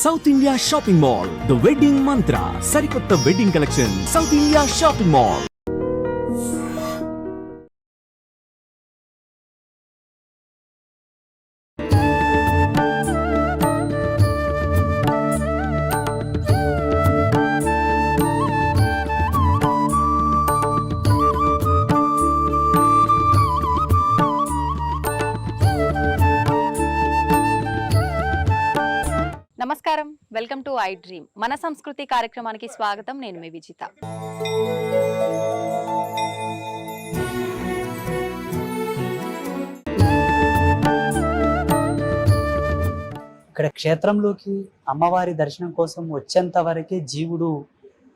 South India shopping mall, the wedding మంత్ర, సరికొత్త wedding collection, south India shopping mall. నమస్కారం, welcome to I dream. మన సంస్కృతి కార్యక్రమానికి స్వాగతం. నేను మీ విజిత. ఇక్కడ క్షేత్రంలోకి అమ్మవారి దర్శనం కోసం వచ్చేంత వరకే జీవుడు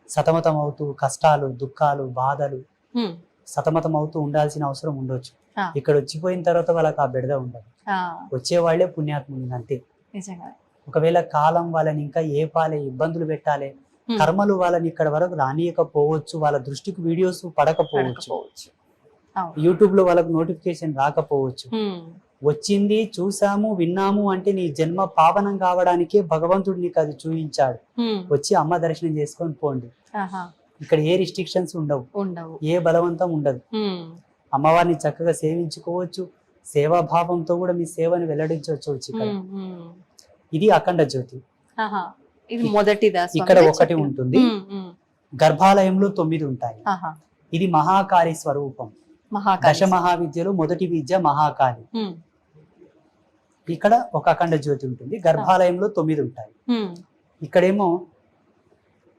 సతమతం అవుతూ కష్టాలు, దుఃఖాలు, బాధలు సతమతం అవుతూ ఉండాల్సిన అవసరం ఉండొచ్చు. ఇక్కడ వచ్చిపోయిన తర్వాత వాళ్ళకి ఆ బెడద ఉండదు. వచ్చే వాళ్ళే పుణ్యాత్ములు అంతే. ఒకవేళ కాలం వాళ్ళని ఇంకా ఏ పాలే ఇబ్బందులు పెట్టాలి, కర్మలు వాళ్ళని ఇక్కడ వరకు రానియకపోవచ్చు, వాళ్ళ దృష్టికి వీడియోస్ పడకపోవచ్చు, యూట్యూబ్ లో వాళ్ళకు నోటిఫికేషన్ రాకపోవచ్చు. వచ్చింది, చూసాము, విన్నాము అంటే నీ జన్మ పావనం కావడానికే భగవంతుడు నీకు అది చూపించాడు. వచ్చి అమ్మ దర్శనం చేసుకొని పోండి. ఇక్కడ ఏ రిస్ట్రిక్షన్స్ ఉండవు, ఏ బలవంతం ఉండదు. అమ్మవారిని చక్కగా సేవించుకోవచ్చు, సేవాభావంతో కూడా మీ సేవని వెల్లడించవచ్చు. ఇక్కడ ఇది అఖండ జ్యోతి. ఇక్కడ ఒకటి ఉంటుంది, గర్భాలయంలో 9 ఉంటాయి. ఇది మహాకాళి స్వరూపం. దశ మహావిద్యలో మొదటి విద్య మహాకాళి. ఇక్కడ ఒక అఖండ జ్యోతి ఉంటుంది, గర్భాలయంలో 9 ఉంటాయి. ఇక్కడేమో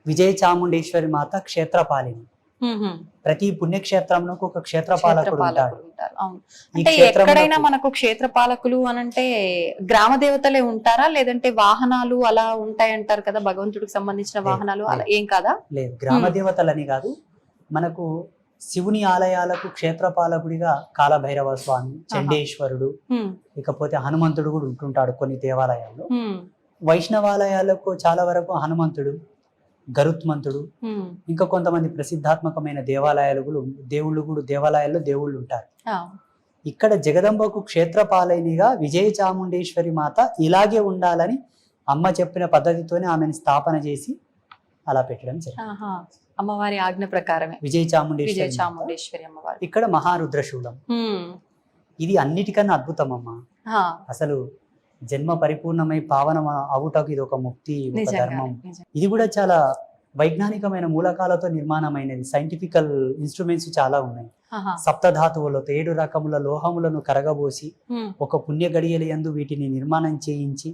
విజయ చాముండేశ్వరి మాత క్షేత్రపాలిని. ప్రతి పుణ్యక్షేత్రంలో ఒక క్షేత్రపాలకుడు ఉంటాడు. అంటే ఎక్కడైనా మనకు క్షేత్రపాలకులు అనంటే గ్రామ దేవతలే ఉంటారా, లేదంటే వాహనాలు అలా ఉంటాయంటారు కదా, భగవంతుడికి సంబంధించిన వాహనాలు అలా ఏం కాదా? లేదు, గ్రామ దేవతలని కాదు. మనకు శివుని ఆలయాలకు క్షేత్రపాలకుడిగా కాలభైరవ స్వామి, చండేశ్వరుడు, ఇకపోతే హనుమంతుడు కూడా ఉంటుంటాడు కొన్ని దేవాలయాల్లో. వైష్ణవాలయాలకు చాలా వరకు హనుమంతుడు, గరుత్మంతుడు, ఇంకా కొంతమంది ప్రసిద్ధాత్మకమైన దేవాలయాల్లో దేవుళ్ళు ఉంటారు. ఇక్కడ జగదంబకు క్షేత్రపాలనిగా విజయ చాముండేశ్వరి మాత ఇలాగే ఉండాలని అమ్మ చెప్పిన పద్ధతితోనే ఆమెను స్థాపన చేసి అలా పెట్టడం జరిగింది. అమ్మవారి ఆజ్ఞ ప్రకారమే విజయ చాముండేశ్వరి అమ్మవారి. ఇక్కడ మహారుద్రశూలం. ఇది అన్నిటికన్నా అద్భుతం అమ్మ. అసలు జన్మ పరిపూర్ణమై పావనం అవుటకు ఇది ఒక ముక్తి, ఒక ధర్మం. ఇది కూడా చాలా వైజ్ఞానికమైన మూలకాలతో నిర్మాణమైనది. సైంటిఫికల్ ఇన్స్ట్రుమెంట్స్ చాలా ఉన్నాయి. సప్తధాతువులతో 7 రకముల లోహములను కరగబోసి ఒక పుణ్య గడియలందు వీటిని నిర్మాణం చేయించి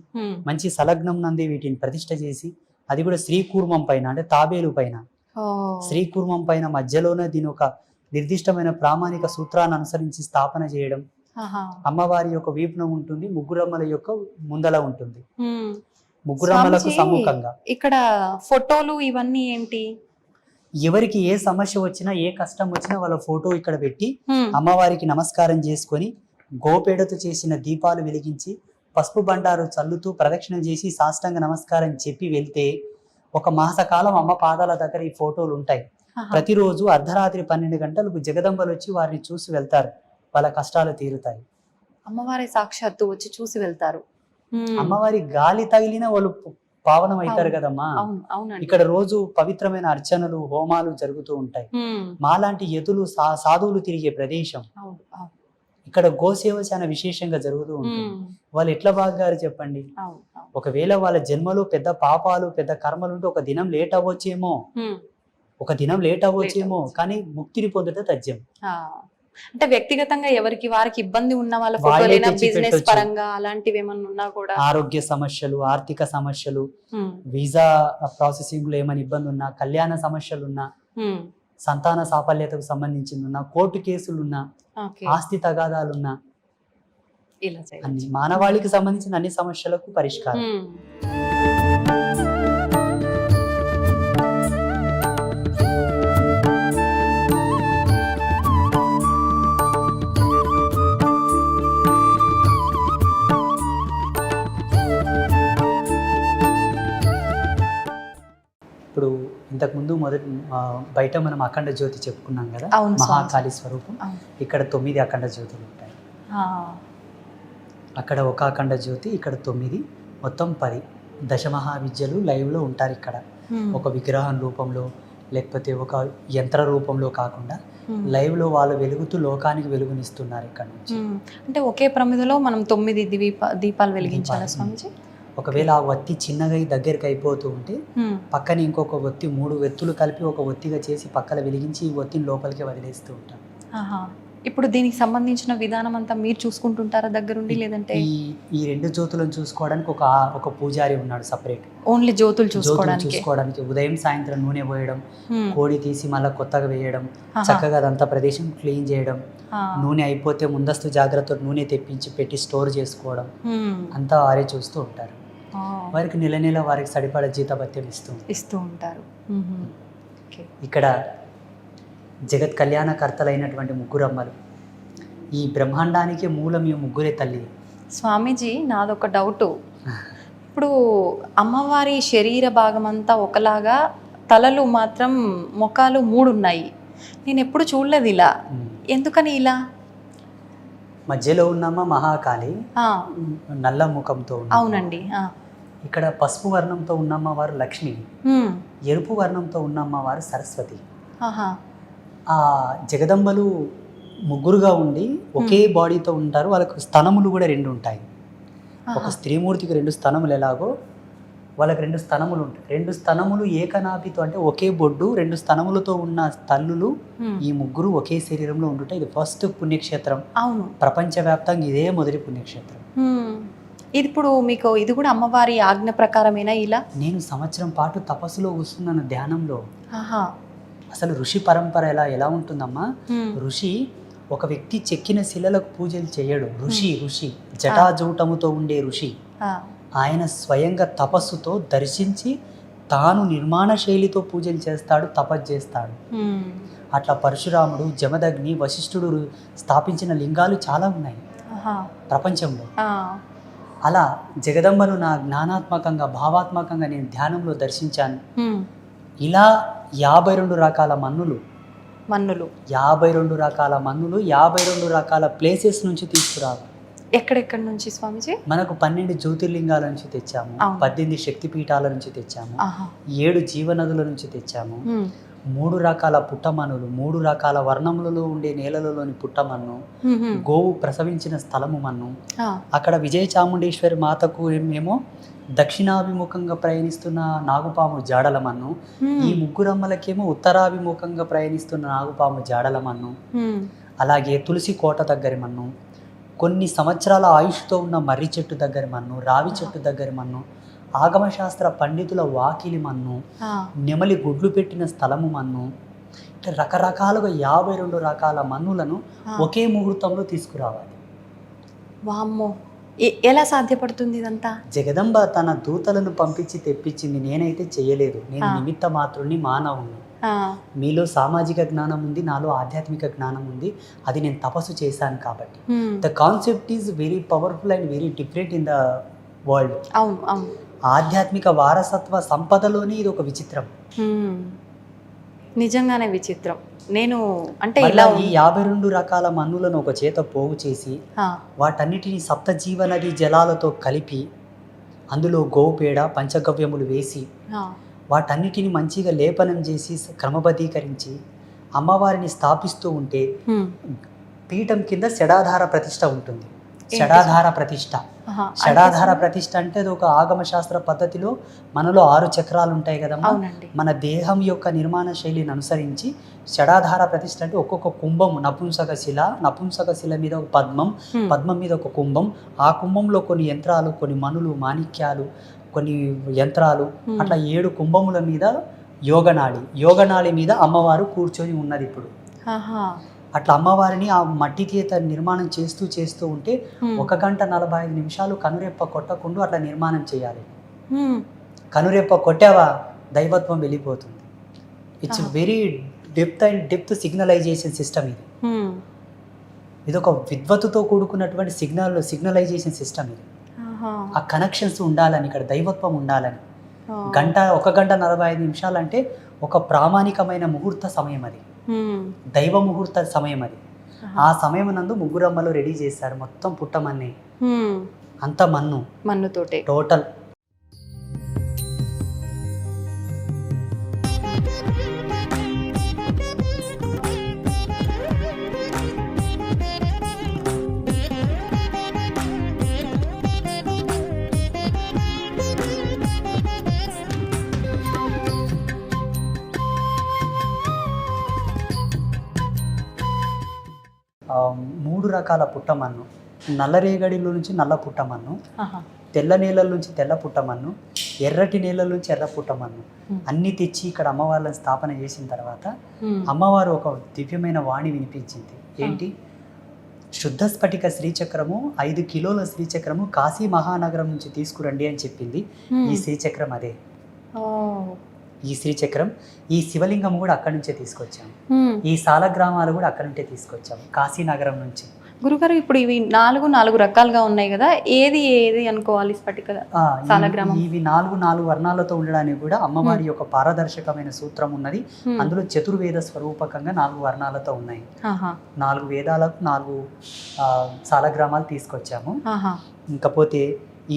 మంచి సలగ్నం నందే వీటిని ప్రతిష్ఠ చేసి, అది కూడా శ్రీకూర్మం పైన, అంటే తాబేలు పైన, శ్రీకూర్మం పైన మధ్యలోనే దీని ఒక నిర్దిష్టమైన ప్రామాణిక సూత్రాన్ని అనుసరించి స్థాపన చేయడం. అమ్మవారి యొక్క వీపున ఉంటుంది, ముగ్గురమ్మల యొక్క ముందల ఉంటుంది. ముగ్గురమ్మలకు సముఖంగా ఇక్కడ ఫోటోలు ఇవన్నీ ఏంటి? ఎవరికి ఏ సమస్య వచ్చినా, ఏ కష్టం వచ్చినా వాళ్ళ ఫోటో ఇక్కడ పెట్టి అమ్మవారికి నమస్కారం చేసుకొని గోపేడతో చేసిన దీపాలు వెలిగించి పసుపు బండారు చల్లుతూ ప్రదక్షిణ చేసి సాష్టాంగ నమస్కారం చెప్పి వెళ్తే ఒక మాసకాలం అమ్మ పాదాల దగ్గర ఈ ఫోటోలు ఉంటాయి. ప్రతిరోజు అర్ధరాత్రి 12 గంటలకు జగదంబలు వచ్చి వారిని చూసి వెళ్తారు. వాళ్ళ కష్టాలు తీరుతాయి. అమ్మవారి సాక్షాత్తు వచ్చి చూసి వెళ్తారు. అమ్మవారి గాలి తగిలిన వాళ్ళు పావనం అవుతారు కదమ్మా. ఇక్కడ రోజు పవిత్రమైన అర్చనలు, హోమాలు జరుగుతూ ఉంటాయి. మాలాంటి యతులు, సాధువులు తిరిగే ప్రదేశం. ఇక్కడ గోసేవ చాలా విశేషంగా జరుగుతూ ఉంటుంది. వాళ్ళు ఎట్లా బాగారు చెప్పండి. ఒకవేళ వాళ్ళ జన్మలో పెద్ద పాపాలు, పెద్ద కర్మలు ఉంటే ఒక దినం లేట్ అవ్వచ్చేమో, కానీ ముక్తిని పొందట తథ్యం. అంటే వ్యక్తిగతంగా ఎవరికి వారికి ఇబ్బంది ఉన్న వాళ్ళ ఫోటోలైనా, బిజినెస్ పరంగా అలాంటివి ఏమన్నా ఉన్నా కూడా, ఆరోగ్య సమస్యలు, ఆర్థిక సమస్యలు, వీసా ప్రాసెసింగ్ లో ఏమైనా ఇబ్బంది ఉన్నా, కళ్యాణ సమస్యలు ఉన్నా, సంతాన సాఫల్యతకు సంబంధించింది ఉన్నా, కోర్టు కేసులున్నా, ఆస్తి తగాదాలున్నా, అన్ని మానవాళికి సంబంధించిన అన్ని సమస్యలకు పరిష్కారం. ఇప్పుడు ఇంతకుముందు బయట మనం అఖండ జ్యోతి చెప్పుకున్నాం కదా, మహాకాళి స్వరూపం. ఇక్కడ 9 అఖండ జ్యోతులు ఉంటాయి. అక్కడ ఒక అఖండ జ్యోతి, ఇక్కడ 9, మొత్తం 10. దశమహావిద్యలు లైవ్లో ఉంటారు ఇక్కడ. ఒక విగ్రహం రూపంలో లేకపోతే ఒక యంత్ర రూపంలో కాకుండా లైవ్లో వాళ్ళు వెలుగుతూ లోకానికి వెలుగునిస్తున్నారు ఇక్కడ నుంచి. అంటే ఒకే ప్రమిదలో మనం 9 దీపాలు వెలిగించాలా స్వామిజీ? ఒకవేళ ఆ ఒత్తి చిన్నగా దగ్గరికి అయిపోతూ ఉంటే పక్కన ఇంకొక ఒత్తి 3 వెత్తులు కలిపి ఒక ఒత్తిగా చేసి పక్కన వెలిగించి ఈ ఒత్తిని లోపలికి వదిలేస్తూ ఉంటాం. ఇప్పుడు దీనికి సంబంధించిన విధానం అంతా మీరు చూసుకుంటుంటారా దగ్గరుండి, లేదంటే ఈ 2 జ్యోతులను చూసుకోవడానికి ఒక పూజారి ఉన్నాడు సపరేట్. ఓన్లీ జ్యోతులు చూసుకోవడానికి ఉదయం సాయంత్రం నూనె పోయడం, కోడి తీసి మళ్ళీ కొత్తగా వేయడం, చక్కగా అదంతా ప్రదేశం క్లీన్ చేయడం, నూనె అయిపోతే ముందస్తు జాగ్రత్త నూనె తెప్పించి పెట్టి స్టోర్ చేసుకోవడం అంతా వారే చూస్తూ ఉంటారు. వారికి నెల నెల వారికి సరిపడ జీతభత్యం ఇస్తూ ఉంటారు. ఇక్కడ జగత్ కళ్యాణకర్తలైనటువంటి ముగ్గురమ్మలు, ఈ బ్రహ్మాండానికి మూలం ఈ ముగ్గురే తల్లి. స్వామీజీ, నాదొక డౌటు. ఇప్పుడు అమ్మవారి శరీర భాగం అంతా ఒకలాగా, తలలు మాత్రం ముఖాలు 3 ఉన్నాయి. నేను ఎప్పుడు చూడలేదు ఇలా. ఎందుకని ఇలా? మధ్యలో ఉన్నమ్మ మహాకాళి, నల్ల ముఖంతో. అవునండి. ఇక్కడ పసుపు వర్ణంతో ఉన్నమ్మ వారు లక్ష్మి, ఎరుపు వర్ణంతో ఉన్నమ్మ వారు సరస్వతి. ఆ జగదంబలు ముగ్గురుగా ఉండి ఒకే బాడీతో ఉంటారు. వాళ్ళకు స్తనములు కూడా 2 ఉంటాయి. ఒక స్త్రీమూర్తికి 2 స్తనములు ఎలాగో వాళ్ళకి 2 స్తనములు ఉంటాయి. 2 స్తనములు ఏకనాభితో, అంటే ఒకే బొడ్డు 2 స్తనములతో ఉన్న తల్లులు ఈ ముగ్గురు ఒకే శరీరంలో ఉండుట. ఇది ఫస్ట్ పుణ్యక్షేత్రం. అవును, ప్రపంచవ్యాప్తంగా ఇదే మొదటి పుణ్యక్షేత్రం. ఇది ఇప్పుడు మీకు ఇది కూడా అమ్మవారి ఆజ్ఞ ప్రకారమేనా? ఇలా నేను సంవత్సరం పాటు తపస్సులో కూర్చున్నాను ధ్యానంలో. అసలు ఋషి పరంపర ఎలా ఉంటుందమ్మా? ఋషి ఒక వ్యక్తి చెక్కిన శిలలకు పూజలు చేయడు. ఋషి జటాజూటముతో ఉండే ఋషి. ఆయన స్వయంగా తపస్సుతో దర్శించి తాను నిర్మాణ శైలితో పూజలు చేస్తాడు, తపస్సు చేస్తాడు. అట్లా పరశురాముడు, జమదగ్ని, వశిష్ఠుడు స్థాపించిన లింగాలు చాలా ఉన్నాయి ప్రపంచంలో. అలా జగదంబను నా జ్ఞానాత్మకంగా, భావాత్మకంగా నేను ధ్యానంలో దర్శించాను. ఇలా 52 రకాల మన్నులు 52 రకాల మన్నులు 52 రకాల ప్లేసెస్ నుంచి తీసుకురావాలి. ఎక్కడెక్కడి నుంచి స్వామిజీ? మనకు 12 జ్యోతిర్లింగాల నుంచి తెచ్చాము, 18 శక్తిపీఠాల నుంచి తెచ్చాము, 7 జీవనదుల నుంచి తెచ్చాము, 3 రకాల పుట్టమన్నులు, 3 రకాల వర్ణములలో ఉండే నేలలలోని పుట్టమన్ను, గోవు ప్రసవించిన స్థలము మన్ను. అక్కడ విజయ చాముండేశ్వరి మాతకు ఏమో దక్షిణాభిముఖంగా ప్రయాణిస్తున్న నాగుపాము జాడల మన్ను, ఈ ముగ్గురమ్మలకేమో ఉత్తరాభిముఖంగా ప్రయాణిస్తున్న నాగుపాము జాడల మన్ను. అలాగే తులసి కోట దగ్గర మన్ను, కొన్ని సంవత్సరాల ఆయుష్తో ఉన్న మర్రి చెట్టు దగ్గర మన్ను, రావి చెట్టు దగ్గర మన్ను, ఆగమశాస్త్ర పండితుల వాకిలి మన్ను, నెమలి గుడ్లు పెట్టిన స్థలము మన్ను. ఇట్లా రకరకాలుగా 52 రకాల మన్నులను ఒకే ముహూర్తంలో తీసుకురావాలి. వామ్మో, ఎలా సాధ్యపడుతుంది ఇదంతా? జగదంబ తన దూతలను పంపించి తెప్పించింది. నేనైతే చేయలేదు. నేను నిమిత్త మాత్రుని, మానవుని. మీలో సామాజిక జ్ఞానం ఉంది, నాలో ఆధ్యాత్మిక జ్ఞానం ఉంది. అది నేను తపస్సు చేశాను కాబట్టి. The concept is very powerful and very different in the world. అవును అవును. ఆధ్యాత్మిక వారసత్వ సంపదలోనే ఇది ఒక విచిత్రం. నిజంగానే విచిత్రం. నేను అంటే ఇలా ఈ 52 రకాల మన్నులను ఒక చేత పోగు చేసి వాటన్నిటిని సప్తజీవ నది జలాలతో కలిపి అందులో గోపేడ పంచగవ్యములు వేసి వాటన్నిటిని మంచిగా లేపనం చేసి క్రమబద్ధీకరించి అమ్మవారిని స్థాపిస్తూ ఉంటే పీఠం కింద షడాధార ప్రతిష్ఠ ఉంటుంది. షడాధార ప్రతిష్ఠ అంటే అది ఒక ఆగమ శాస్త్ర పద్ధతిలో మనలో 6 చక్రాలు ఉంటాయి కదమ్మా. మన దేహం యొక్క నిర్మాణ శైలిని అనుసరించి షడాధార ప్రతిష్ఠ అంటే ఒక్కొక్క కుంభం, నపుంసక శిల మీద ఒక పద్మం మీద ఒక కుంభం, ఆ కుంభంలో కొన్ని యంత్రాలు, కొన్ని మణులు, మాణిక్యాలు, కొన్ని యంత్రాలు, అట్లా 7 కుంభముల మీద యోగనాళి మీద అమ్మవారు కూర్చొని ఉన్నది. ఇప్పుడు అట్లా అమ్మవారిని ఆ మట్టి చేత నిర్మాణం చేస్తూ ఉంటే 1 గంట 45 నిమిషాలు కనురెప్ప కొట్టకుండా అట్లా నిర్మాణం చేయాలి. కనురెప్ప కొట్టావా దైవత్వం వెళ్ళిపోతుంది. It's very depth signalisation system ఇది. ఇది ఒక విద్వత్తుతో కూడుకున్నటువంటి సిగ్నలైజేషన్ సిస్టమ్ ఇది. ఆ కనెక్షన్స్ ఉండాలని, ఇక్కడ దైవత్వం ఉండాలని. 1 గంట 45 నిమిషాలు అంటే ఒక ప్రామాణికమైన ముహూర్త సమయం, అది దైవ ముహూర్త సమయం. అది ఆ సమయం నందు ముగ్గురమ్మలు రెడీ చేశారు మొత్తం పుట్టమన్ని, అంత మన్నుతోటే టోటల్. 3 రకాల పుట్టమన్ను, నల్లరేగడిలో నుంచి నల్ల పుట్టమన్ను, ఆహా. తెల్ల నేలల నుంచి తెల్ల పుట్టమన్ను, ఎర్రటి నేలల నుంచి ఎర్ర పుట్టమన్ను అన్నీ తెచ్చి ఇక్కడ అమ్మవార్లను స్థాపన చేసిన తర్వాత అమ్మవారు ఒక దివ్యమైన వాణి వినిపించింది. ఏంటి? శుద్ధ స్ఫటిక శ్రీచక్రము 5 కిలోల శ్రీచక్రము కాశీ మహానగరం నుంచి తీసుకురండి అని చెప్పింది. ఈ శ్రీచక్రం అదే. ఈ శ్రీచక్రం, ఈ శివలింగం కూడా అక్కడి నుంచే తీసుకొచ్చాము. ఈ సాలగ్రామాలు కూడా అక్కడి నుంచే తీసుకొచ్చాము, కాశీనగరం నుంచి. గురుగారు, ఇప్పుడు ఇవి 4 రకాలుగా ఉన్నాయి కదా, ఏది ఏది అనుకోవాలి? స్ఫటిక, సాలగ్రామం. ఇవి 4 వర్ణాలతో ఉండడానికి కూడా అమ్మవారి యొక్క పారదర్శకమైన సూత్రం ఉన్నది. అందులో చతుర్వేద స్వరూపకంగా 4 వర్ణాలతో ఉన్నాయి. 4 వేదాలకు 4 సాలగ్రామాలు తీసుకొచ్చాము. ఇంకపోతే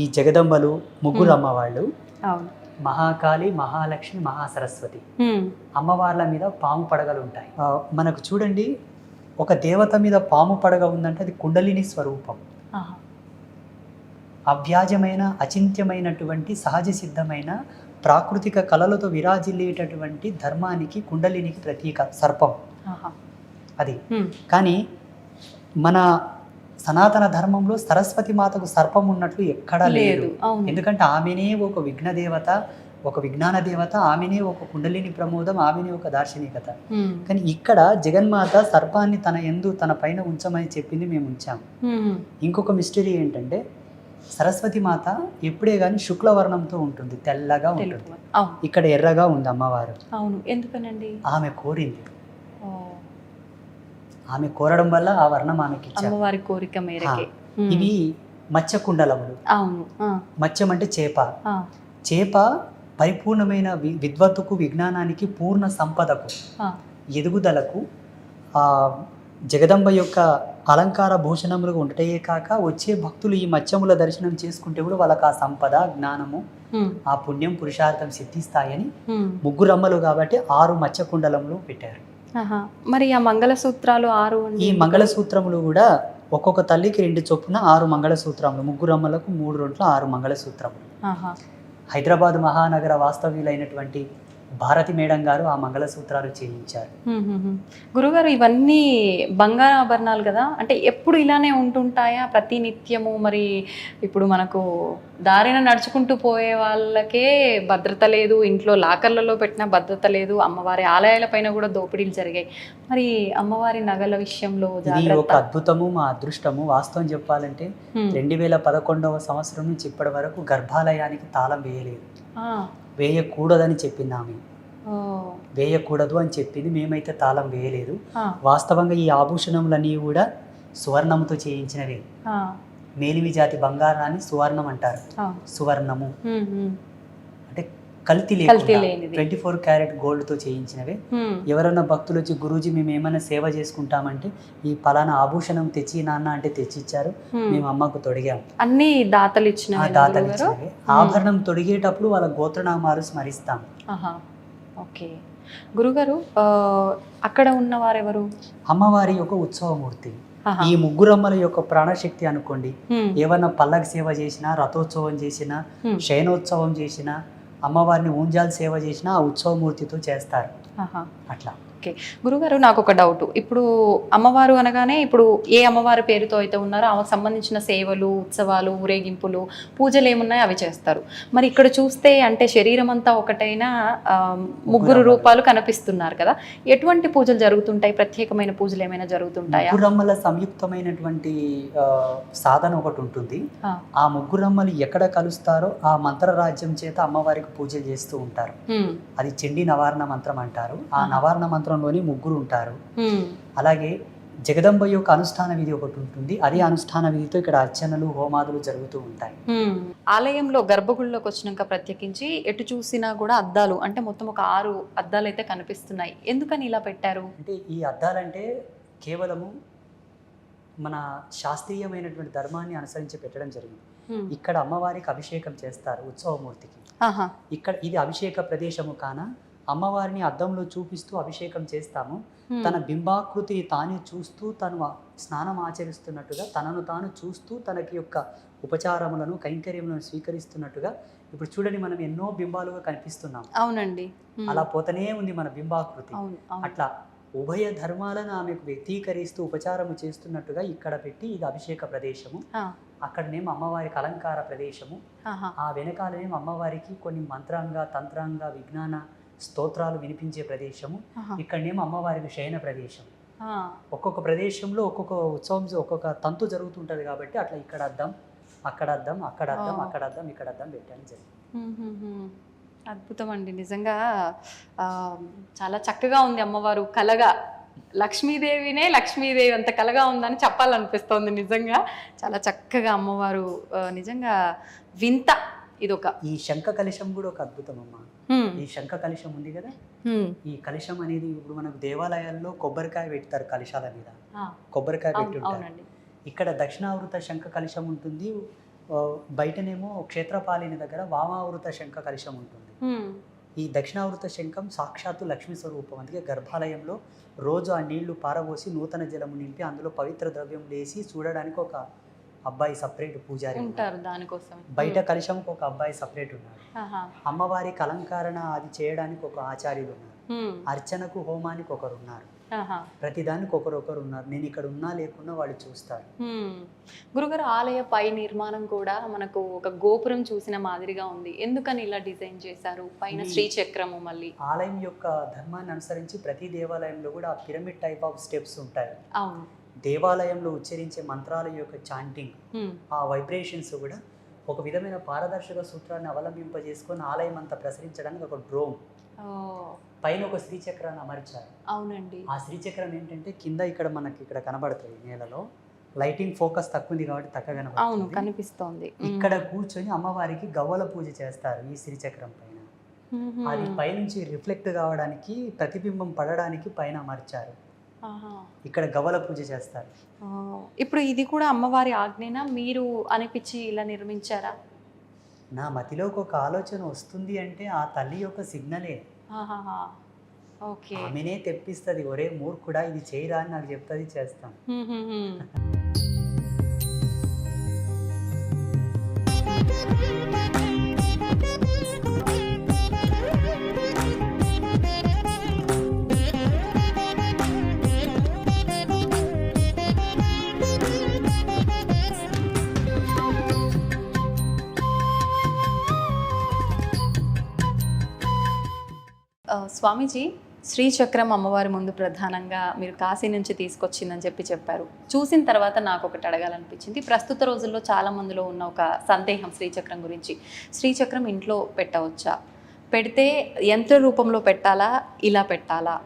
ఈ జగదంబలు ముగ్గురు అమ్మవాళ్ళు, మహాకాళి, మహాలక్ష్మి, మహాసరస్వతి అమ్మవార్ల మీద పాము పడగలు ఉంటాయి. మనకు చూడండి, ఒక దేవత మీద పాము పడగ ఉందంటే అది కుండలిని స్వరూపం. అవ్యాజమైన, అచింత్యమైనటువంటి, సహజ సిద్ధమైన, ప్రాకృతిక కళలతో విరాజిల్లేటటువంటి ధర్మానికి, కుండలినికి ప్రతీక సర్పం అది. కానీ మన సనాతన ధర్మంలో సరస్వతి మాతకు సర్పం ఉన్నట్లు ఎక్కడా లేదు. ఎందుకంటే ఆమెనే ఒక విఘ్న దేవత, ఒక విజ్ఞాన దేవత, ఆమెనే ఒక కుండలిని ప్రమోదం, ఆమెనే ఒక దార్శనికత. కానీ ఇక్కడ జగన్మాత సర్పాన్ని తన పైన ఉంచమని చెప్పింది, మేము ఉంచాము. ఇంకొక మిస్టరీ ఏంటంటే సరస్వతి మాత ఎప్పుడే గాని శుక్లవర్ణంతో ఉంటుంది, తెల్లగా ఉంటుంది. ఇక్కడ ఎర్రగా ఉంది అమ్మవారు. ఎందుకనండి? ఆమె కోరింది. ఆమె కోరడం వల్ల ఆ వర్ణం ఆమెకి ఇచ్చారు, అమ్మవారి కోరిక మేరకే. ఇవి మత్స్య కుండలములు. మత్స్యం అంటే చేప. చేప పరిపూర్ణమైన విద్వత్తుకు, విజ్ఞానానికి, పూర్ణ సంపదకు, ఎదుగుదలకు జగదంబ యొక్క అలంకార భూషణములుగా ఉండటమే కాక వచ్చే భక్తులు ఈ మత్స్యముల దర్శనం చేసుకుంటే కూడా వాళ్ళకి ఆ సంపద, జ్ఞానము, ఆ పుణ్యం, పురుషార్థం సిద్ధిస్తాయని ముగ్గురు అమ్మలు కాబట్టి 6 మత్స్య కుండలములు పెట్టారు. మరి ఆ మంగళసూత్రాలు 6. ఈ మంగళసూత్రములు కూడా ఒక్కొక్క తల్లికి 2 చొప్పున 6 మంగళసూత్రములు, ముగ్గురు అమ్మలకు 3 రొంట్ల 6 మంగళసూత్రములు. హైదరాబాద్ మహానగర వాస్తవ్యులైనటువంటి భారతి మేడం గారు ఆ మంగళసూత్రాలు చేయించారు. గురుగారు, ఇవన్నీ బంగారు ఆభరణాలు కదా, అంటే ఎప్పుడు ఇలానే ఉంటుంటాయా ప్రతి నిత్యము? మరి ఇప్పుడు మనకు దారిన నడుచుకుంటూ పోయే వాళ్ళకే భద్రత లేదు, ఇంట్లో లాకర్లలో పెట్టిన భద్రత లేదు, అమ్మవారి ఆలయాల పైన కూడా దోపిడీలు జరిగాయి. మరి అమ్మవారి నగల విషయంలో ఇది ఒక అద్భుతము, మా అదృష్టము. వాస్తవం చెప్పాలంటే 2011వ సంవత్సరం నుంచి ఇప్పటి వరకు గర్భాలయానికి తాళం వేయలేదు. వేయకూడదని చెప్పింది ఆమె. వేయకూడదు అని చెప్పింది, మేమైతే తాళం వేయలేదు. వాస్తవంగా ఈ ఆభూషణములన్నీ కూడా సువర్ణముతో చేయించినవే. మేలిమి జాతి బంగారాన్ని సువర్ణం అంటారు. సువర్ణము అంటే కల్తీ లేకుండా 24 క్యారెట్ గోల్డ్ తో చేయించినవే. ఎవరైనా భక్తులు వచ్చి, గురూజీ మేము ఏమైనా సేవ చేసుకుంటామంటే ఈ పలానా ఆభూషణం తెచ్చి నాన్న అంటే తెచ్చిచ్చారు, మేము అమ్మకు తొడిగాము. అన్ని దాతలు ఇచ్చినవే. ఆభరణం తొడిగేటప్పుడు వాళ్ళ గోత్రనామాలు స్మరిస్తాం. ఓకే గురుగారు, అక్కడ ఉన్నవారెవరు? అమ్మవారి యొక్క ఉత్సవమూర్తి. ఈ ముగ్గురమ్మల యొక్క ప్రాణశక్తి అనుకోండి. ఏమన్నా పల్లకి సేవ చేసినా, రథోత్సవం చేసినా, శయనోత్సవం చేసినా, అమ్మవారిని ఊంజాల్ సేవ చేసినా ఆ ఉత్సవమూర్తితో చేస్తారు. అట్లా. ఓకే గురుగారు, నాకు ఒక డౌట్. ఇప్పుడు అమ్మవారు అనగానే ఇప్పుడు ఏ అమ్మవారి పేరుతో అయితే ఉన్నారో ఆమెకు సంబంధించిన సేవలు, ఉత్సవాలు, ఊరేగింపులు, పూజలు ఏమున్నాయో అవి చేస్తారు. మరి ఇక్కడ చూస్తే అంటే శరీరం అంతా ఒకటైనా ముగ్గురు రూపాలు కనిపిస్తున్నారు కదా, ఎటువంటి పూజలు జరుగుతుంటాయి? ప్రత్యేకమైన పూజలు ఏమైనా జరుగుతుంటాయా? ముగ్గురమ్మల సంయుక్తమైనటువంటి సాధన ఒకటి ఉంటుంది. ఆ ముగ్గురమ్మలు ఎక్కడ కలుస్తారో ఆ మంత్ర రాజ్యం చేత అమ్మవారికి పూజలు చేస్తూ ఉంటారు. అది చండీ నవారణ మంత్రం అంటారు. ఆ నవారణ మంత్రంలోని ముగ్గురు ఉంటారు. అలాగే జగదంబ యొక్క అనుష్ఠాన విధి ఒకటి ఉంటుంది. అదే అనుష్ఠాన విధితో ఇక్కడ అర్చనలు, హోమాదులు జరుగుతూ ఉంటాయి. ఆలయంలో గర్భగుడిలోకి వచ్చినాక ప్రత్యేకించి ఎటు చూసినా కూడా అద్దాలు, అంటే మొత్తం ఒక 6 అద్దాలు అయితే కనిపిస్తున్నాయి. ఎందుకని ఇలా పెట్టారు? అంటే ఈ అద్దాలంటే కేవలము మన శాస్త్రీయమైనటువంటి ధర్మాన్ని అనుసరించి పెట్టడం జరిగింది. ఇక్కడ అమ్మవారికి అభిషేకం చేస్తారు ఉత్సవమూర్తికి. ఇక్కడ ఇది అభిషేక ప్రదేశము కాన అమ్మవారిని అద్దంలో చూపిస్తూ అభిషేకం చేస్తాము. తన బింబాకృతిని తానే చూస్తూ తను స్నానం ఆచరిస్తున్నట్టుగా, తనను తాను చూస్తూ తనకి యొక్క ఉపచారములను, కైంకర్యములను స్వీకరిస్తున్నట్టుగా. ఇప్పుడు చూడండి, మనం ఎన్నో బింబాలుగా కనిపిస్తున్నాం. అవునండి. అలా పోతనే ఉంది మన బింబాకృతి. అట్లా ఉభయ ధర్మాలను ఆమెకు వ్యక్తీకరిస్తూ ఉపచారము చేస్తున్నట్టుగా ఇక్కడ పెట్టి ఇది అభిషేక ప్రదేశము, అక్కడనేమో అమ్మవారికి అలంకార ప్రదేశము, ఆ వెనకాలనేమో అమ్మవారికి కొన్ని మంత్రాంగ తంత్రాంగ విజ్ఞాన స్తోత్రాలు వినిపించే ప్రదేశము, ఇక్కడనేమో అమ్మవారికి శయన ప్రదేశం. ఒక్కొక్క ప్రదేశంలో ఒక్కొక్క ఉత్సవం ఒక్కొక్క తంతు జరుగుతుంటది కాబట్టి అట్లా ఇక్కడ అద్దం అక్కడ అద్దం అక్కడ అద్దం అక్కడ అద్దం ఇక్కడ అద్దం పెట్టాను జరిగింది. అద్భుతం అండి, నిజంగా చాలా చక్కగా ఉంది అమ్మవారు కలగా. లక్ష్మీదేవి అంత కలగా ఉందని చెప్పాలనిపిస్తోంది. నిజంగా చాలా చక్కగా అమ్మవారు, నిజంగా వింత. ఇదొక ఈ శంఖ కలశం కూడా ఒక అద్భుతం అమ్మ. ఈ శంఖ కలశం ఉంది కదా, ఈ కలశం అనేది ఇప్పుడు మనకు దేవాలయాల్లో కొబ్బరికాయ పెడతారు కలశాల మీద, కొబ్బరికాయ పెట్టుంటారు. ఇక్కడ దక్షిణావృత శంఖ కలశం ఉంటుంది, బయటనేమో క్షేత్రపాలిని దగ్గర వామావృత శంఖ కలశం ఉంటుంది. ఈ దక్షిణావృత శంఖం సాక్షాత్తు లక్ష్మీ స్వరూపం. అందుకే గర్భాలయంలో రోజు ఆ నీళ్లు పారబోసి నూతన జలము నింపి అందులో పవిత్ర ద్రవ్యం వేసి చూడడానికి ఒక అబ్బాయి సపరేట్ పూజారి ఉంటారు దానికోసం. బయట కలశంకి ఒక అబ్బాయి సపరేట్ ఉన్నారు. అమ్మవారికి అలంకరణ అది చేయడానికి ఒక ఆచార్యులు ఉన్నారు. అర్చనకు హోమానికి ఒకరు ఉన్నారు. ప్రతిదానికి ఒకరొకరు ఉన్నారు. నేను ఇక్కడ ఉన్నా లేకున్నా వాళ్ళు చూస్తారు. గురుగారు, ఆలయ పై నిర్మాణం కూడా మనకు ఒక గోపురం చూసిన మాదిరిగా ఉంది. ఎందుకని ఇలా డిజైన్ చేశారు? పైన శ్రీచక్రము. మళ్ళీ ఆలయం యొక్క ధర్మాన్ని అనుసరించి ప్రతి దేవాలయంలో కూడా ఆ పిరమిడ్ టైప్ ఆఫ్ స్టెప్స్ ఉంటాయి. అవును. దేవాలయంలో ఉచ్చరించే మంత్రాల యొక్క చాంటింగ్, ఆ వైబ్రేషన్స్ కూడా ఒక విధమైన పారదర్శక సూత్రాన్ని అవలంబింపజేసుకొని ఆలయం అంతా ప్రసరించడానికి ఒక డ్రోమ్ పైన ఒక శ్రీచక్రాన్ని అమర్చారు. అవునండి. ఆ శ్రీచక్రం ఏంటంటే కింద ఇక్కడ మనకి ఇక్కడ కనబడుతుంది నేలలో, లైటింగ్ ఫోకస్ తక్కువ ఉంది కాబట్టి తక్కువ కనిపిస్తుంది. ఇక్కడ కూర్చొని అమ్మవారికి గవ్వల పూజ చేస్తారు ఈ శ్రీచక్రం పైన. అది పైనుంచి రిఫ్లెక్ట్ కావడానికి, ప్రతిబింబం పడడానికి పైన అమర్చారు. ఇక్కడ గవ్వల పూజ చేస్తారు. ఇప్పుడు ఇది కూడా అమ్మవారి ఆజ్ఞేనా, మీరు అనిపించి ఇలా నిర్మించారా? నా మతిలోకి ఒక ఆలోచన వస్తుంది అంటే ఆ తల్లి యొక్క సిగ్నలే. ఆమెనే తెప్పిస్తుంది, ఒరే మూర్ఖుడా ఇది చేయరా అని నాకు చెప్తుంది, చేస్తాం. స్వామీజీ, శ్రీచక్రం అమ్మవారి ముందు ప్రధానంగా మీరు కాశీ నుంచి తీసుకొచ్చిందని చెప్పారు. చూసిన తర్వాత నాకు ఒకటి అడగాలనిపించింది. ప్రస్తుత రోజుల్లో చాలా మందిలో ఉన్న ఒక సందేహం శ్రీచక్రం గురించి. శ్రీచక్రం ఇంట్లో పెట్టవచ్చా? పెడితే యంత్ర రూపంలో పెట్టాలా, ఇలా పెట్టాలా?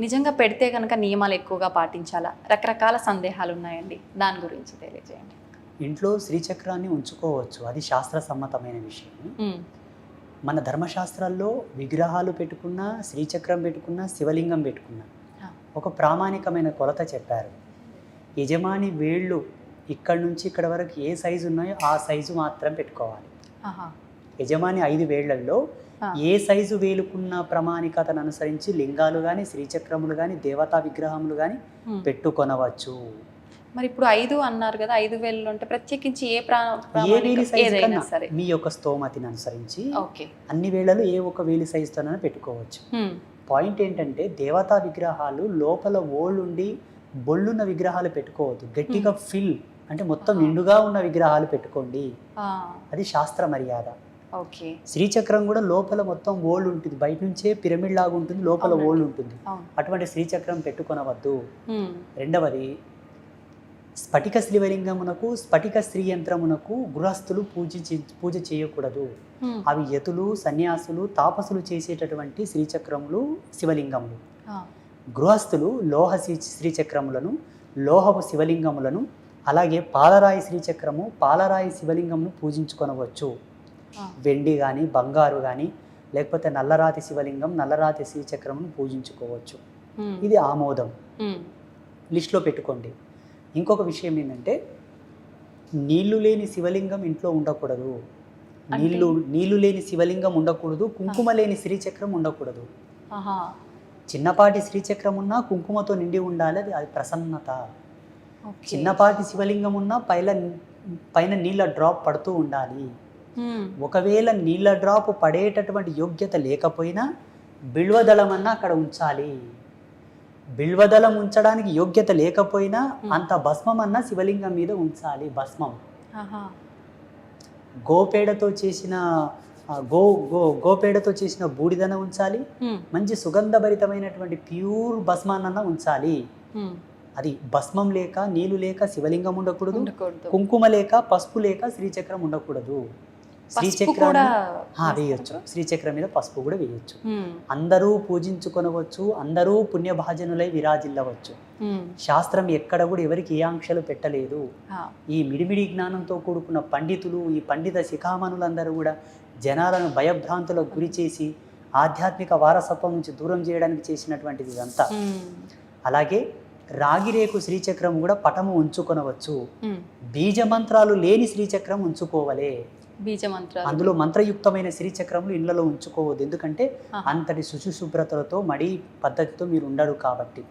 నిజంగా పెడితే కనుక నియమాలు ఎక్కువగా పాటించాలా? రకరకాల సందేహాలు ఉన్నాయండి, దాని గురించి తెలియజేయండి. ఇంట్లో శ్రీచక్రాన్ని ఉంచుకోవచ్చు, అది శాస్త్ర సమ్మతమైన విషయం. మన ధర్మశాస్త్రాల్లో విగ్రహాలు పెట్టుకున్నా, శ్రీచక్రం పెట్టుకున్నా, శివలింగం పెట్టుకున్నా ఒక ప్రామాణికమైన కొలత చెప్పారు. యజమాని వేళ్ళు ఇక్కడి నుంచి ఇక్కడ వరకు ఏ సైజు ఉన్నాయో ఆ సైజు మాత్రం పెట్టుకోవాలి. యజమాని 5 వేళ్లలో ఏ సైజు వేలుకున్న ప్రామాణికతను అనుసరించి లింగాలు కానీ, శ్రీచక్రములు కానీ, దేవతా విగ్రహములు కానీ పెట్టుకొనవచ్చు. మరి ఇప్పుడు 5 అన్నారు కదా, 5 వేలు అంటే ప్రత్యేకించి ఏ సరే మీ యొక్క స్తోమతిని అనుసరించి అన్ని వేళలు ఏ ఒక వేలి సైజుతోనైనా పెట్టుకోవచ్చు. పాయింట్ ఏంటంటే దేవతా విగ్రహాలు లోపల ఓళ్ళుండి బొళ్ళున్న విగ్రహాలు పెట్టుకోవద్దు. గట్టిగా ఫిల్ అంటే మొత్తం నిండుగా ఉన్న విగ్రహాలు పెట్టుకోండి, అది శాస్త్ర మర్యాద. శ్రీచక్రం కూడా లోపల మొత్తం ఓళ్ళు ఉంటుంది, బయట నుంచే పిరమిడ్ లాగా ఉంటుంది, లోపల ఓళ్ళు ఉంటుంది. అటువంటి శ్రీచక్రం పెట్టుకొనవద్దు. రెండవది, స్ఫటిక శివలింగమునకు, స్ఫటిక స్త్రీ యంత్రమునకు గృహస్థులు పూజ చేయకూడదు. అవి యతులు, సన్యాసులు, తాపసులు చేసేటటువంటి శ్రీచక్రములు, శివలింగములు. గృహస్థులు లోహ శ్రీచక్రములను, లోహపు శివలింగములను, అలాగే పాలరాయి శ్రీచక్రము, పాలరాయి శివలింగమును పూజించుకొనవచ్చు. వెండి కానీ, బంగారు కానీ, లేకపోతే నల్లరాతి శివలింగం, నల్లరాతి శ్రీచక్రమును పూజించుకోవచ్చు. ఇది ఆమోదం, లిస్ట్లో పెట్టుకోండి. ఇంకొక విషయం ఏంటంటే నీళ్లు లేని శివలింగం ఇంట్లో ఉండకూడదు. నీళ్లు లేని శివలింగం ఉండకూడదు, కుంకుమ లేని శ్రీచక్రం ఉండకూడదు. చిన్నపాటి శ్రీచక్రం ఉన్నా కుంకుమతో నిండి ఉండాలి, అది ప్రసన్నత. చిన్నపాటి శివలింగం ఉన్నా పైన నీళ్ళ డ్రాప్ పడుతూ ఉండాలి. ఒకవేళ నీళ్ళ డ్రాప్ పడేటటువంటి యోగ్యత లేకపోయినా బిల్వదళం అన్నా అక్కడ ఉంచాలి. బిల్వదళం ఉంచడానికి యోగ్యత లేకపోయినా అంత భస్మం అన్న శివలింగం మీద ఉంచాలి. భస్మం ఆహా. గోపేడతో చేసిన గోపేడతో చేసిన బూడిదన ఉంచాలి. మంచి సుగంధభరితమైనటువంటి ప్యూర్ భస్మాన్న ఉంచాలి. అది భస్మం లేక నీళ్లు లేక శివలింగం ఉండకూడదు, కుంకుమ లేక పసుపు లేక శ్రీచక్రం ఉండకూడదు. శ్రీచక్రం వేయొచ్చు, శ్రీచక్రం మీద పసుపు కూడా వేయొచ్చు. అందరూ పూజించుకొనవచ్చు, అందరూ పుణ్యభాజనులై విరాజిల్లవచ్చు. శాస్త్రం ఎక్కడ కూడా ఎవరికి ఏ ఆంక్షలు పెట్టలేదు. ఈ మిడిమిడి జ్ఞానంతో కూడుకున్న పండితులు, ఈ పండిత శిఖామణులందరూ కూడా జనాలను భయభ్రాంతులకు గురి చేసి ఆధ్యాత్మిక వారసత్వం నుంచి దూరం చేయడానికి చేసినటువంటిది ఇదంతా. అలాగే రాగిరేకు శ్రీచక్రం కూడా పటము ఉంచుకొనవచ్చు. బీజమంత్రాలు లేని శ్రీచక్రం ఉంచుకోవలే. అందులో మంత్రయుక్తమైన శ్రీచక్రములు ఇళ్లలో ఉంచుకోవద్దు. ఎందుకంటే అంతటి శుచిశుభ్రతలతో మడి పద్ధతితో మీరు ఉండరు కాబట్టి.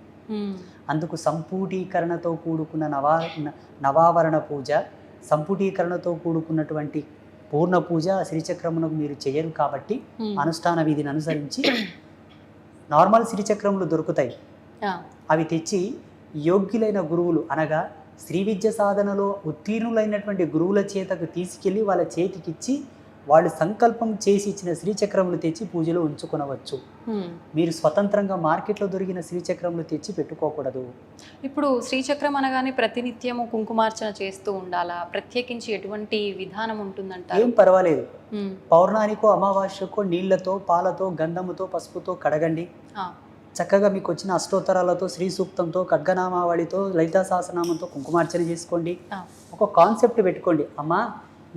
అందుకు సంపుటీకరణతో కూడుకున్న నవావరణ పూజ, సంపుటీకరణతో కూడుకున్నటువంటి పూర్ణ పూజ శ్రీచక్రమునకు మీరు చేయరు కాబట్టి అనుష్ఠాన విధిని అనుసరించి నార్మల్ శ్రీచక్రములు దొరుకుతాయి. అవి తెచ్చి యోగ్యులైన గురువులు అనగా శ్రీ విద్య సాధనలో ఉత్తీర్ణులైనటువంటి గురువుల చేతకు తీసుకెళ్ళి వాళ్ళ చేతికిచ్చి వాళ్ళు సంకల్పం చేసి ఇచ్చిన శ్రీచక్రములు తెచ్చి పూజలో ఉంచుకొనవచ్చు. మీరు స్వతంత్రంగా మార్కెట్లో దొరికిన శ్రీచక్రములు తెచ్చి పెట్టుకోకూడదు. ఇప్పుడు శ్రీచక్రం అనగానే ప్రతినిత్యము కుంకుమార్చన చేస్తూ ఉండాలా? ప్రత్యేకించి ఎటువంటి విధానం ఉంటుందంట? ఏం పర్వాలేదు. పౌర్ణానికో అమావాస్యకో నీళ్లతో పాలతో గంధముతో పసుపుతో కడగండి. చక్కగా మీకు వచ్చిన అష్టోత్తరాలతో శ్రీ సూక్తంతో ఖడ్గనామావళితో లలితా సహస్రనామంతో కుంకుమార్చన చేసుకోండి. ఒక కాన్సెప్ట్ పెట్టుకోండి, అమ్మా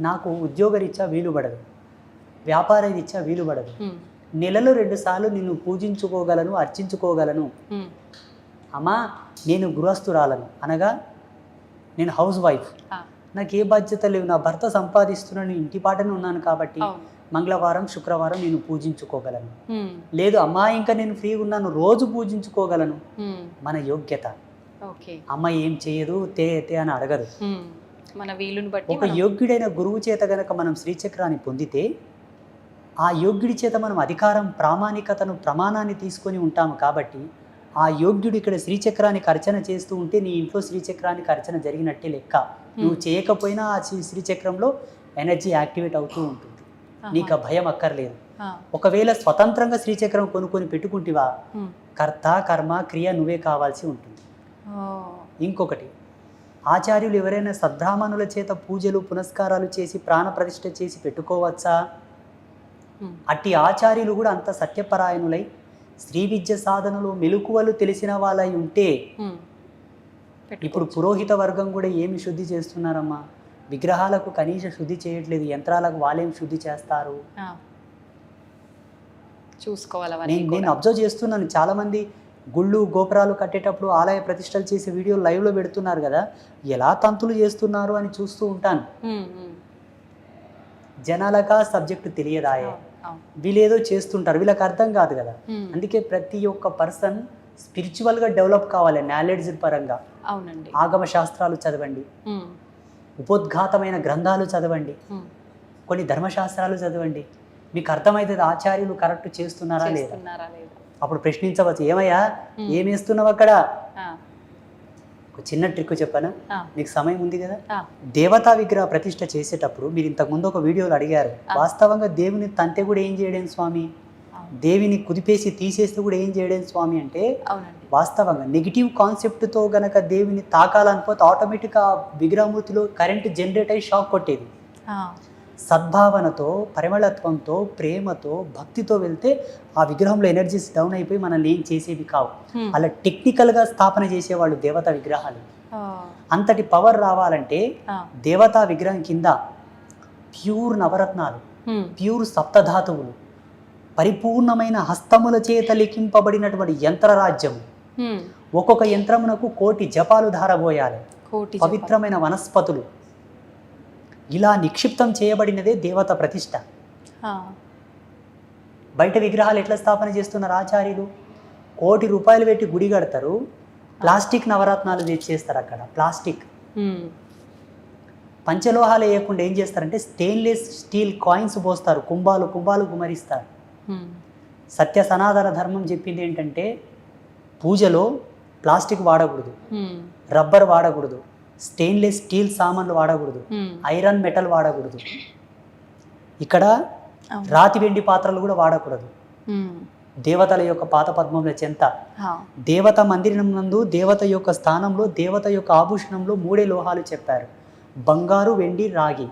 నాకు ఉద్యోగరీత్యా వీలు పడదు, వ్యాపార రీత్యా వీలు పడదు, నెలలో 2 సార్లు నిన్ను పూజించుకోగలను, అర్చించుకోగలను. అమ్మా నేను గృహస్థురాలను అనగా నేను హౌస్ వైఫ్, నాకు ఏ బాధ్యత లేవు, నా భర్త సంపాదిస్తున్నాను, ఇంటి పాటనే ఉన్నాను కాబట్టి మంగళవారం శుక్రవారం నేను పూజించుకోగలను. లేదు అమ్మా ఇంకా నేను ఫ్రీగా ఉన్నాను, రోజు పూజించుకోగలను. మన యోగ్యత. అమ్మ ఏం చేయదు, తే అని అడగదు. మన వీలుని బట్టి ఒక యోగ్యుడైన గురువు చేత గనక మనం శ్రీచక్రాన్ని పొందితే ఆ యోగ్యుడి చేత మనం అధికారం, ప్రామాణికతను, ప్రమాణాన్ని తీసుకొని ఉంటాము. కాబట్టి ఆ యోగ్యుడు ఇక్కడ శ్రీచక్రానికి అర్చన చేస్తూ ఉంటే నీ ఇంట్లో శ్రీచక్రానికి అర్చన జరిగినట్టే లెక్క. నువ్వు చేయకపోయినా ఆ శ్రీచక్రంలో ఎనర్జీ యాక్టివేట్ అవుతూ ఉంటుంది. నీకు భయం అక్కర్లేదు. ఒకవేళ స్వతంత్రంగా శ్రీచక్రం కొనుక్కొని పెట్టుకుంటేవా కర్త కర్మ క్రియ నువ్వే కావాల్సి ఉంటుంది. ఇంకొకటి, ఆచార్యులు ఎవరైనా సద్బ్రాహ్మణుల చేత పూజలు పునస్కారాలు చేసి ప్రాణ ప్రతిష్ఠ చేసి పెట్టుకోవచ్చా? అట్టి ఆచార్యులు కూడా అంత సత్యపరాయణులై శ్రీ విద్య సాధనలో మెలకువలు తెలిసిన వాళ్ళై ఉంటే, ఇప్పుడు పురోహిత వర్గం కూడా ఏమి శుద్ధి చేస్తున్నారమ్మా? విగ్రహాలకు కనీస శుద్ధి చేయట్లేదు, యంత్రాలకు వాళ్ళేం శుద్ధి చేస్తారు? చూసుకోవాలి. నేను అబ్జర్వ్ చేస్తున్నాను, చాలా మంది గుళ్ళు గోపురాలు కట్టేటప్పుడు ఆలయ ప్రతిష్టలు చేసే వీడియో లైవ్లో పెడుతున్నారు కదా, ఎలా తంతులు చేస్తున్నారు అని చూస్తూ ఉంటాను. జనాలకా సబ్జెక్టు తెలియదాయే, వీళ్ళేదో చేస్తుంటారు, వీళ్ళకి అర్థం కాదు కదా. అందుకే ప్రతి ఒక్క పర్సన్ స్పిరిచువల్గా డెవలప్ కావాలి, నాలెడ్జ్ పరంగా. ఆగమ శాస్త్రాలు చదవండి, ఉపోద్ఘాతమైన గ్రంథాలు చదవండి, కొన్ని ధర్మశాస్త్రాలు చదవండి. మీకు అర్థమవుతుంది ఆచార్యులు కరెక్ట్ చేస్తున్నారా లేదా. అప్పుడు ప్రశ్నించవచ్చు, ఏమయ్యా ఏమేస్తున్నావు అక్కడ? ఒక చిన్న ట్రిక్ చెప్పానా, మీకు సమయం ఉంది కదా. దేవతా విగ్రహ ప్రతిష్ఠ చేసేటప్పుడు మీరు ఇంతకుముందు ఒక వీడియోలో అడిగారు, వాస్తవంగా దేవుని తంతె కూడా ఏం చేయడం స్వామి, దేవిని కుదిపేసి తీసేస్తే కూడా ఏం చేయడం స్వామి అంటే, వాస్తవంగా నెగిటివ్ కాన్సెప్ట్తో గనక దేవిని తాకాలనిపోతే ఆటోమేటిక్గా విగ్రహమూర్తిలో కరెంట్ జనరేట్ అయ్యి షాక్ కొట్టేది. సద్భావనతో, పరిమళత్వంతో, ప్రేమతో, భక్తితో వెళ్తే ఆ విగ్రహంలో ఎనర్జీస్ డౌన్ అయిపోయి మనల్ని ఏం చేసేవి కావు. అలా టెక్నికల్గా స్థాపన చేసేవాళ్ళు దేవతా విగ్రహాలు. అంతటి పవర్ రావాలంటే దేవతా విగ్రహం కింద ప్యూర్ నవరత్నాలు, ప్యూర్ సప్తధాతువులు, పరిపూర్ణమైన హస్తముల చేత లిఖింపబడినటువంటి యంత్రరాజ్యం, ఒక్కొక్క యంత్రమునకు 1,000,000 జపాలు ధారబోయాలి, పవిత్రమైన వనస్పతులు, ఇలా నిక్షిప్తం చేయబడినదే దేవత ప్రతిష్ట. బయట విగ్రహాలు ఎట్లా స్థాపన చేస్తున్నారు ఆచార్యులు? 1,00,00,000 రూపాయలు పెట్టి గుడి కడతారు, ప్లాస్టిక్ నవరత్నాలు చేస్తారు. అక్కడ ప్లాస్టిక్ పంచలోహాలు వేయకుండా ఏం చేస్తారంటే స్టెయిన్లెస్ స్టీల్ కాయిన్స్ పోస్తారు, కుంభాలు కుంభాలు గుమరిస్తారు. సత్య సనాతన ధర్మం చెప్పింది ఏంటంటే, పూజలో ప్లాస్టిక్ వాడకూడదు, రబ్బర్ వాడకూడదు, స్టెయిన్లెస్ స్టీల్ సామాన్లు వాడకూడదు, ఐరన్ మెటల్ వాడకూడదు, ఇక్కడ రాతి వెండి పాత్రలు కూడా వాడకూడదు. దేవతల యొక్క పాత పద్మముల చెంత దేవత మందిరం నందు దేవత యొక్క స్థానంలో దేవత యొక్క ఆభూషణంలో 3 లోహాలు చెప్పారు, బంగారు, వెండి, రాగి.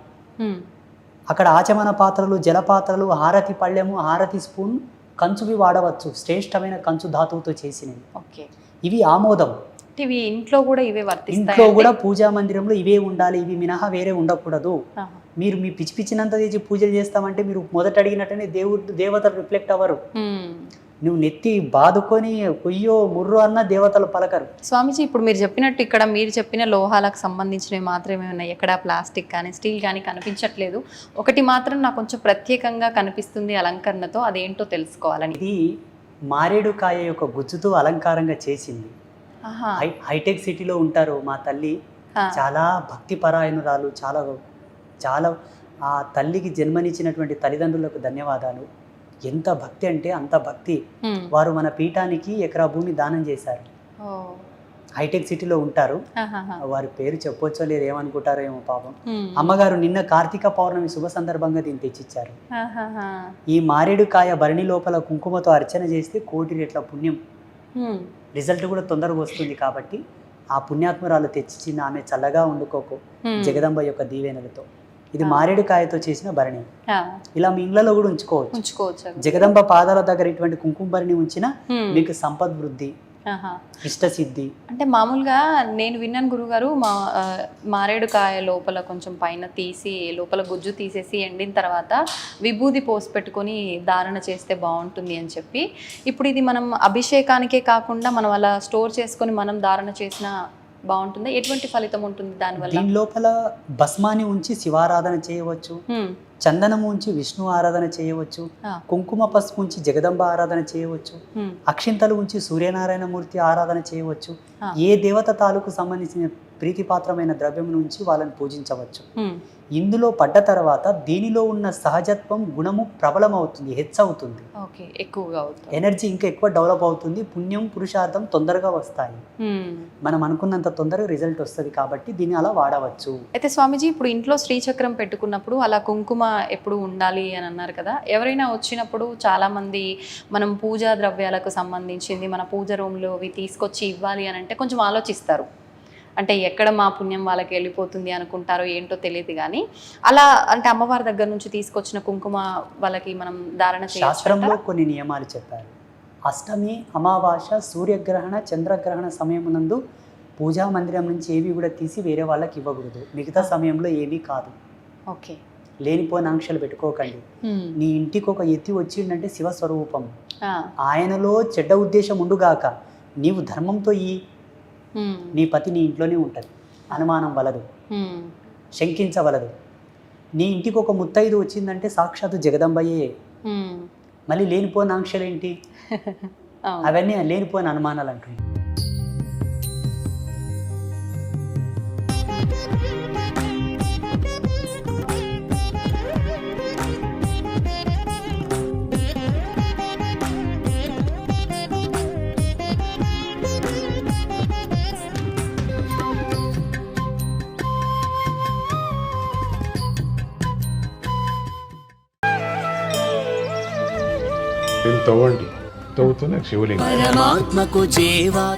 అక్కడ ఆచమన పాత్రలు, జలపాత్రలు, హారతి పళ్ళెము, హారతి స్పూన్, కంచువి వాడవచ్చు, శ్రేష్టమైన కంచు ధాతువుతో చేసినవి. ఇవి ఆమోదం. ఇవి ఇంట్లో కూడా ఇవే వర్తిస్తాయి. ఇంట్లో కూడా పూజా మందిరంలో ఇవే ఉండాలి, ఇవి మినహా వేరే ఉండకూడదు. మీరు మీ పిచ్చి పిచ్చినంత తెచ్చి పూజలు చేస్తామంటే మీరు మొదట అడిగినట్టనే దేవతలు రిఫ్లెక్ట్ అవ్వరు. నువ్వు నెత్తి బాదుకొని కొయ్యో ముర్రో అన్న దేవతలు పలకరు. స్వామీజీ, ఇప్పుడు మీరు చెప్పినట్టు ఇక్కడ మీరు చెప్పిన లోహాలకు సంబంధించినవి మాత్రమే ఉన్నాయి, ఎక్కడ ప్లాస్టిక్ కానీ స్టీల్ కానీ కనిపించట్లేదు. ఒకటి మాత్రం నాకు కొంచెం ప్రత్యేకంగా కనిపిస్తుంది అలంకరణతో, అదేంటో తెలుసుకోవాలని. ఇది మారేడు కాయ యొక్క గుజ్జుతో అలంకారంగా చేసింది. హైటెక్ సిటీలో ఉంటారు మా తల్లి, చాలా భక్తి పరాయణురాలు, చాలా చాలా ఆ తల్లికి జన్మనిచ్చినటువంటి తల్లిదండ్రులకు ధన్యవాదాలు. ఎంత భక్తి అంటే అంత భక్తి. వారు మన పీఠానికి ఎకరా భూమి దానం చేశారు. హైటెక్ సిటీలో ఉంటారు, వారి పేరు చెప్పొచ్చో లేదు, ఏమనుకుంటారో ఏమో పాపం. అమ్మగారు నిన్న కార్తీక పౌర్ణమి శుభ సందర్భంగా దీన్ని తెచ్చిచ్చారు. ఈ మారేడు కాయ భరణి లోపల కుంకుమతో అర్చన చేస్తే 1 కోటి రెట్ల పుణ్యం, రిజల్ట్ కూడా తొందరగా వస్తుంది. కాబట్టి ఆ పుణ్యాత్మరాలు తెచ్చిచ్చింది, ఆమె చల్లగా వండుకోకు జగదంబ యొక్క దీవెనలతో. ఇది మారేడు కాయతో చేసిన భరణి, ఇలా మీ ఇళ్లలో కూడా ఉంచుకోవచ్చు. జగదంబ పాదాల దగ్గర ఇటువంటి కుంకుమ భరణి ఉంచిన మీకు సంపద్ వృద్ధి, ఇష్టసిద్ధి. అంటే మామూలుగా నేను విన్నాను గురుగారు, మారేడు కాయ లోపల కొంచెం పైన తీసి లోపల గుజ్జు తీసేసి ఎండిన తర్వాత విభూది పోసి పెట్టుకొని ధారణ చేస్తే బాగుంటుంది అని చెప్పి. ఇప్పుడు ఇది మనం అభిషేకానికే కాకుండా మనం అలా స్టోర్ చేసుకొని మనం ధారణ చేసిన బాగుంటుంది. ఎటువంటి ఫలితం ఉంటుంది దానివల్ల? దీని లోపల భస్మాన్ని ఉంచి శివారాధన చేయవచ్చు, చందనము ఉంచి విష్ణు ఆరాధన చేయవచ్చు, కుంకుమ పసుపు ఉంచి జగదంబ ఆరాధన చేయవచ్చు, అక్షింతలు ఉంచి సూర్యనారాయణ మూర్తి ఆరాధన చేయవచ్చు. ఏ దేవత తాలూకు సంబంధించిన ప్రీతిపాత్రమైన ద్రవ్యం నుంచి వాళ్ళని పూజించవచ్చు. ఇందులో పడ్డ తర్వాత దీనిలో ఉన్న సహజత్వం గుణము ప్రబలం అవుతుంది, హెచ్చవుతుంది, ఎనర్జీ ఇంకా ఎక్కువ డెవలప్ అవుతుంది, పుణ్యం పురుషార్థం తొందరగా వస్తాయి. మనం అనుకున్నంత తొందరగా రిజల్ట్ వస్తుంది. కాబట్టి దీన్ని అలా వాడవచ్చు. అయితే స్వామీజీ, ఇప్పుడు ఇంట్లో శ్రీచక్రం పెట్టుకున్నప్పుడు అలా కుంకుమ ఎప్పుడు ఉండాలి అని అన్నారు కదా, ఎవరైనా వచ్చినప్పుడు చాలా మంది మనం పూజా ద్రవ్యాలకు సంబంధించింది మన పూజ రూమ్లో అవి తీసుకొచ్చి ఇవ్వాలి అని అంటే కొంచెం ఆలోచిస్తారు. అంటే ఎక్కడ మా పుణ్యం వాళ్ళకి వెళ్ళిపోతుంది అనుకుంటారో ఏంటో తెలియదు కానీ, అలా అంటే అమ్మవారి దగ్గర నుంచి తీసుకొచ్చిన కుంకుమ వాళ్ళకి మనం ధారణ చేయాలి. శాస్త్రంలో కొన్ని నియమాలు చెప్పారు. అష్టమి, అమావాస్య, సూర్యగ్రహణ, చంద్రగ్రహణ సమయమునందు పూజా మందిరం నుంచి ఏవి కూడా తీసి వేరే వాళ్ళకి ఇవ్వకూడదు. మిగతా సమయంలో ఏమీ కాదు. ఓకే, లేనిపోయిన ఆంక్షలు పెట్టుకోకండి. నీ ఇంటికి ఒక ఎత్తి వచ్చిందంటే శివస్వరూపం, ఆయనలో చెడ్డ ఉద్దేశం ఉండుగాక, నీవు ధర్మంతో నీ పతి నీ ఇంట్లోనే ఉంటుంది, అనుమానం వలదు, శంకించవలదు. నీ ఇంటికి ఒక ముత్తైదు వచ్చిందంటే సాక్షాత్తు జగదంబయే. మళ్ళీ లేనిపోయిన ఆంక్షలు ఏంటి? అవన్నీ లేనిపోయిన అనుమానాలు అంటుంది. దీన్ని తవ్వండి, తవ్వుతూనే శివలింగం.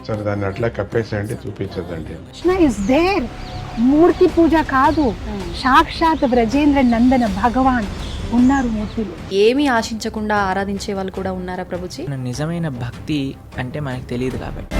సరే, దాన్ని అట్లా కప్పేసేయండి, చూపించదండి. Krishna is there. మూర్తి పూజ కాదు, సాక్షాత్ బ్రజేంద్ర నందన భగవాన్ ఉన్నారు మూర్తిలో. ఏమీ ఆశించకుండా ఆరాధించే వాళ్ళు కూడా ఉన్నారా ప్రభుజీ? నిజమైన భక్తి అంటే మనకు తెలియదు కాబట్టి